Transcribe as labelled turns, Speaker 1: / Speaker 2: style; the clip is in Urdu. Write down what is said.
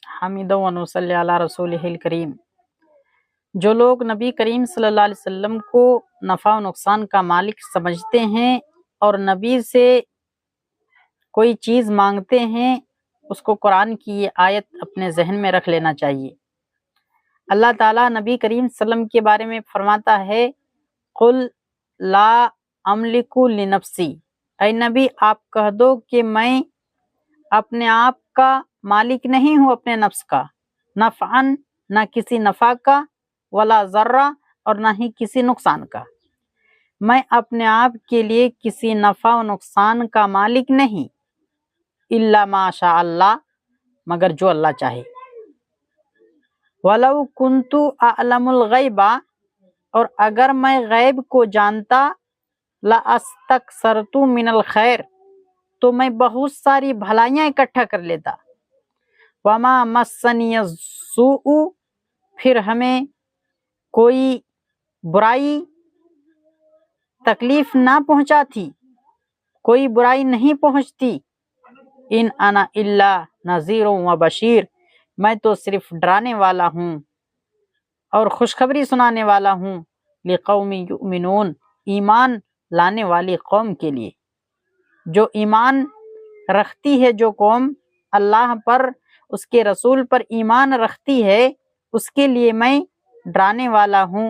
Speaker 1: حمد و نصلی علی رسولہ الکریم۔ جو لوگ نبی کریم صلی اللہ علیہ وسلم کو نفع و نقصان کا مالک سمجھتے ہیں اور نبی سے کوئی چیز مانگتے ہیں، اس کو قرآن کی یہ آیت اپنے ذہن میں رکھ لینا چاہیے۔ اللہ تعالیٰ نبی کریم صلی اللہ علیہ وسلم کے بارے میں فرماتا ہے قل لا املک لنفسی، اے نبی آپ کہہ دو کہ میں اپنے آپ کا مالک نہیں ہوں، اپنے نفس کا، نفعن نہ کسی نفع کا، ولا ضرہ اور نہ ہی کسی نقصان کا، میں اپنے آپ کے لیے کسی نفع و نقصان کا مالک نہیں، الا ما شاء اللہ، مگر جو اللہ چاہے۔ وَلَوْ كُنْتُ أَعْلَمُ الْغَيْبَ، اور اگر میں غیب کو جانتا، لَأَسْتَكْثَرْتُ مِنَ الْخَيْرِ، تو میں بہت ساری بھلائیاں اکٹھا کر لیتا۔ وَمَا مَسَّنِيَ السُّوءُ، پھر ہمیں کوئی برائی تکلیف نہ پہنچا تھی، کوئی برائی نہیں پہنچتی۔ ان انا الا نذیر و بشیر، میں تو صرف ڈرانے والا ہوں اور خوشخبری سنانے والا ہوں، لقوم یؤمنون، ایمان لانے والی قوم کے لیے۔ جو ایمان رکھتی ہے، جو قوم اللہ پر، اس کے رسول پر ایمان رکھتی ہے، اس کے لیے میں ڈرانے والا ہوں